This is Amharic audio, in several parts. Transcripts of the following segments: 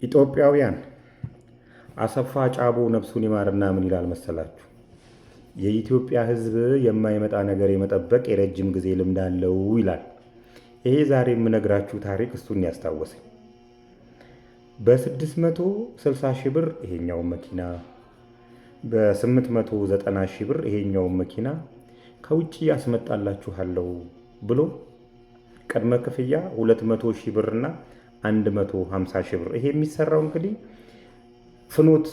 ኢትዮጵያውያን አሰፋ ጫቦ ነፍሱን ይማርና ምን ይላል መሰላችሁ? የኢትዮጵያ ሕዝብ የማይመጣ ነገር የመጠበቅ የረጅም ጊዜ ልምድ አለው ይላል። ይሄ ዛሬ የምነግራችሁ ታሪክ እሱን ያስታወሰኝ። በ660 ሺህ ብር ይሄኛውን መኪና፣ በ890 ሺህ ብር ይሄኛውን መኪና ከውጭ ያስመጣላችኋለሁ ብሎ ቅድመ ክፍያ 200 ሺህ ብርና 150 ሺህ ብር። ይሄ የሚሰራው እንግዲህ ፍኖት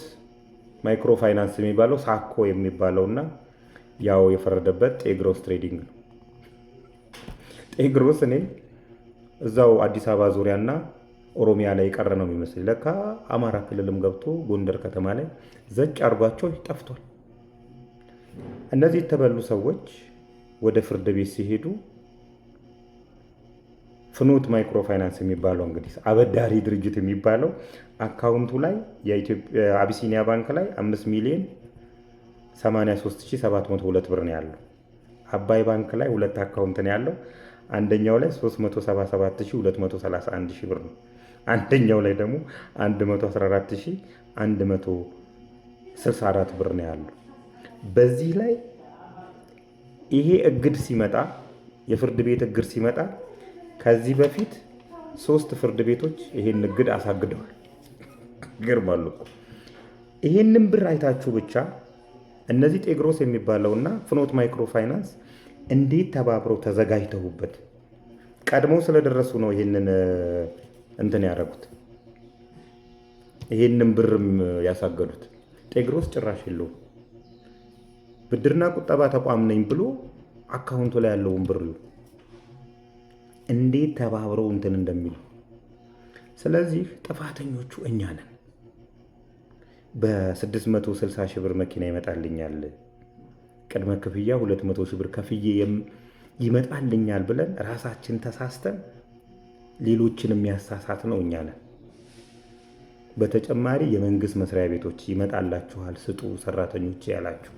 ማይክሮ ፋይናንስ የሚባለው ሳኮ የሚባለውና ያው የፈረደበት ጤግሮስ ትሬዲንግ ነው። ጤግሮስ እኔ እዛው አዲስ አበባ ዙሪያና ኦሮሚያ ላይ የቀረ ነው የሚመስል። ለካ አማራ ክልልም ገብቶ ጎንደር ከተማ ላይ ዘጭ አድርጓቸው ጠፍቷል። እነዚህ የተበሉ ሰዎች ወደ ፍርድ ቤት ሲሄዱ ፍኖት ማይክሮ ፋይናንስ የሚባለው እንግዲህ አበዳሪ ድርጅት የሚባለው አካውንቱ ላይ የኢትዮጵያ አቢሲኒያ ባንክ ላይ 5,083,702 ብር ነው ያለው። አባይ ባንክ ላይ ሁለት አካውንት ነው ያለው። አንደኛው ላይ 377,231 ብር ነው። አንደኛው ላይ ደግሞ 114,164 ብር ነው ያለው። በዚህ ላይ ይሄ እግድ ሲመጣ የፍርድ ቤት እግድ ሲመጣ ከዚህ በፊት 3 ፍርድ ቤቶች ይሄን እግድ አሳግደዋል። ይገርማሉ እኮ። ይሄንን ብር አይታችሁ ብቻ እነዚህ ጤግሮስ የሚባለውና ፍኖት ማይክሮ ፋይናንስ እንዴት ተባብረው ተዘጋጅተውበት ቀድመው ስለደረሱ ነው ይሄንን እንትን ያደረጉት፣ ይሄንን ብርም ያሳገዱት። ጤግሮስ ጭራሽ የለውም። ብድርና ቁጠባ ተቋም ነኝ ብሎ አካውንቱ ላይ ያለውን ብር እንዴት ተባብረው እንትን እንደሚሉ። ስለዚህ ጥፋተኞቹ እኛ ነን። በ660 ሺህ ብር መኪና ይመጣልኛል፣ ቅድመ ክፍያ 200 ሺህ ብር ከፍዬ ይመጣልኛል ብለን ራሳችን ተሳስተን ሌሎችን የሚያሳሳት ነው እኛ ነን። በተጨማሪ የመንግስት መስሪያ ቤቶች ይመጣላችኋል ስጡ ሰራተኞች ያላችሁ፣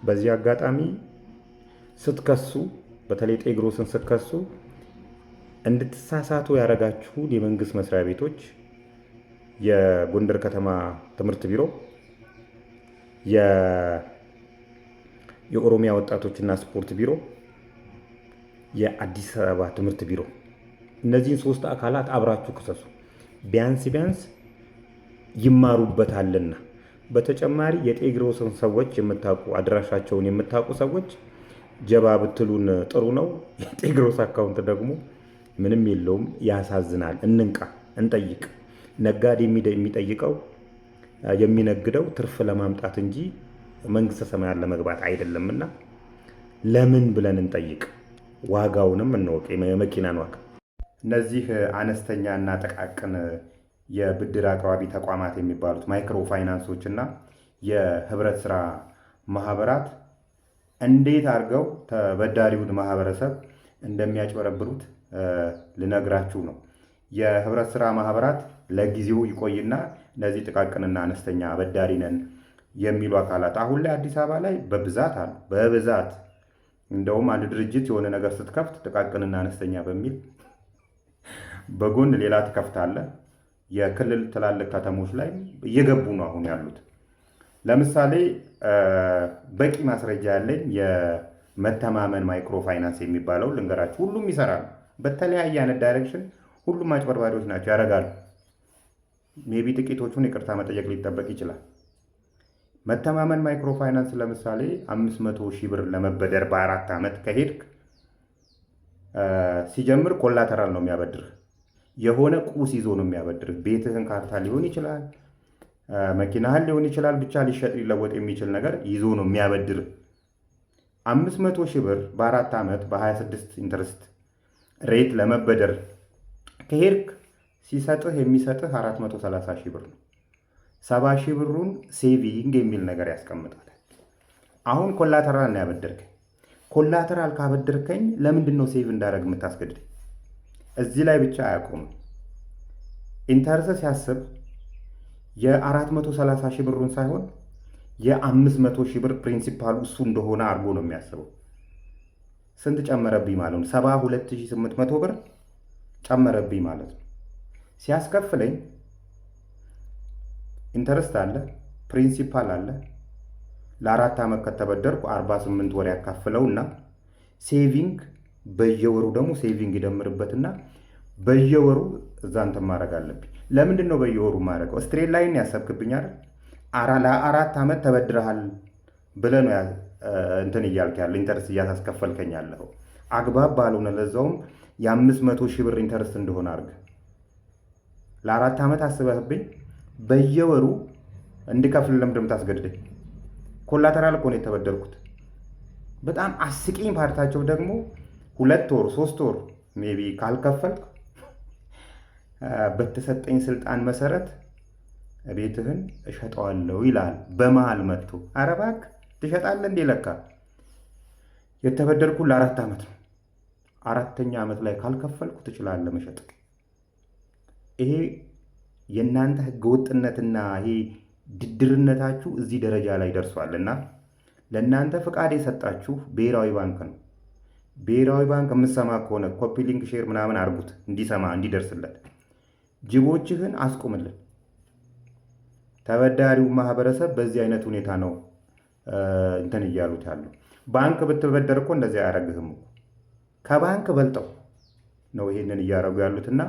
በዚህ አጋጣሚ ስትከሱ፣ በተለይ ጤግሮስን ስትከሱ እንድትሳሳቱ ያደረጋችሁን የመንግስት መስሪያ ቤቶች የጎንደር ከተማ ትምህርት ቢሮ፣ የኦሮሚያ ወጣቶችና ስፖርት ቢሮ፣ የአዲስ አበባ ትምህርት ቢሮ፣ እነዚህን 3 አካላት አብራችሁ ክሰሱ። ቢያንስ ይማሩበታልና። በተጨማሪ የጤግሮስን ሰዎች የምታውቁ አድራሻቸውን የምታውቁ ሰዎች ጀባ ብትሉን ጥሩ ነው። የጤግሮስ አካውንት ደግሞ ምንም የለውም፣ ያሳዝናል። እንንቃ፣ እንጠይቅ። ነጋዴ የሚጠይቀው የሚነግደው ትርፍ ለማምጣት እንጂ መንግስተ ሰማያት ለመግባት አይደለምና ለምን ብለን እንጠይቅ። ዋጋውንም እንወቅ፣ የመኪናን ዋጋ። እነዚህ አነስተኛ እና ጥቃቅን የብድር አቅራቢ ተቋማት የሚባሉት ማይክሮ ፋይናንሶች እና የህብረት ስራ ማህበራት እንዴት አድርገው ተበዳሪውን ማህበረሰብ እንደሚያጭበረብሩት ልነግራችሁ ነው። የህብረት ስራ ማህበራት ለጊዜው ይቆይና እነዚህ ጥቃቅንና አነስተኛ አበዳሪ ነን የሚሉ አካላት አሁን ላይ አዲስ አበባ ላይ በብዛት አሉ። በብዛት እንደውም አንድ ድርጅት የሆነ ነገር ስትከፍት ጥቃቅንና አነስተኛ በሚል በጎን ሌላ ትከፍታለህ። የክልል ትላልቅ ከተሞች ላይ እየገቡ ነው አሁን ያሉት። ለምሳሌ በቂ ማስረጃ ያለኝ መተማመን ማይክሮ ፋይናንስ የሚባለው ልንገራችሁ። ሁሉም ይሰራሉ በተለያየ አይነት ዳይሬክሽን። ሁሉም አጭበርባሪዎች ናቸው፣ ያደርጋሉ። ሜቢ ጥቂቶቹን ይቅርታ መጠየቅ ሊጠበቅ ይችላል። መተማመን ማይክሮ ፋይናንስ ለምሳሌ 500 ሺህ ብር ለመበደር በ4 ዓመት ከሄድክ ሲጀምር ኮላተራል ነው የሚያበድርህ። የሆነ ቁስ ይዞ ነው የሚያበድርህ። ቤትህን ካርታ ሊሆን ይችላል፣ መኪናህን ሊሆን ይችላል፣ ብቻ ሊሸጥ ሊለወጥ የሚችል ነገር ይዞ ነው የሚያበድርህ። 500 ሺህ ብር በ4 ዓመት በ26 ኢንተረስት ሬት ለመበደር ከሄድክ ሲሰጥህ የሚሰጥህ 430 ሺህ ብር ነው። 70 ሺህ ብሩን ሴቪንግ የሚል ነገር ያስቀምጣል። አሁን ኮላተራል ነው ያበደርከኝ። ኮላተራል ካበደርከኝ ለምንድን ነው ሴቭ እንዳደረግ የምታስገድደኝ? እዚህ ላይ ብቻ አያቆምም። ኢንተርስ ሲያስብ የ430 ሺህ ብሩን ሳይሆን የ500 ሺህ ብር ፕሪንሲፓሉ እሱ እንደሆነ አድርጎ ነው የሚያስበው። ስንት ጨመረብኝ ማለት ነው? 72800 ብር ጨመረብኝ ማለት ነው። ሲያስከፍለኝ ኢንተረስት አለ፣ ፕሪንሲፓል አለ። ለ4 ዓመት ከተበደርኩ 48 ወር ያካፍለውና ሴቪንግ በየወሩ ደግሞ ሴቪንግ ይደምርበትና በየወሩ እዛ እንትን ማድረግ አለብኝ። ለምንድን ነው በየወሩ ማድረገው? ስትሬት ላይን ያሰብክብኝ አይደል? ለ4 ዓመት ተበድረሃል ብለህ ነው እንትን እያልክ ያለ ኢንተረስት እያሳስከፈልከኝ ያለው አግባብ ባልሆነ ለዛውም የ500 ሺህ ብር ኢንተረስት እንደሆነ አድርገህ ለ4 ዓመት አስበህብኝ በየወሩ እንድከፍል ለምንድን ነው የምታስገድደኝ? ኮላተራል እኮ ነው የተበደርኩት። በጣም አስቂኝ ፓርታቸው ደግሞ 2 ወር 3 ወር ሜቢ ካልከፈልክ በተሰጠኝ ስልጣን መሰረት ቤትህን እሸጠዋለሁ ይላል። በመሃል መጥቶ ኧረ እባክህ ትሸጣለህ እንዴ? ለካ የተበደርኩ ለ4 ዓመት ነው። 4ኛ ዓመት ላይ ካልከፈልኩ ትችላለህ መሸጥ። ይሄ የእናንተ ህገወጥነትና ይሄ ድድርነታችሁ እዚህ ደረጃ ላይ ደርሷልና ለእናንተ ፍቃድ የሰጣችሁ ብሔራዊ ባንክ ነው። ብሔራዊ ባንክ የምትሰማ ከሆነ ኮፒ ሊንክ ሼር ምናምን አድርጉት፣ እንዲሰማ እንዲደርስለት። ጅቦችህን አስቁምልን። ተበዳሪው ማህበረሰብ በዚህ አይነት ሁኔታ ነው እንትን እያሉት ያለው። ባንክ ብትበደር እኮ እንደዚህ አያደርግህም እኮ። ከባንክ በልጠው ነው ይሄንን እያደረጉ ያሉትና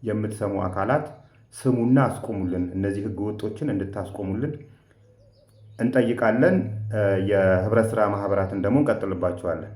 የምትሰሙ አካላት ስሙና አስቆሙልን። እነዚህ ህገ ወጦችን እንድታስቆሙልን እንጠይቃለን። የህብረት ስራ ማህበራትን ደግሞ እንቀጥልባቸዋለን።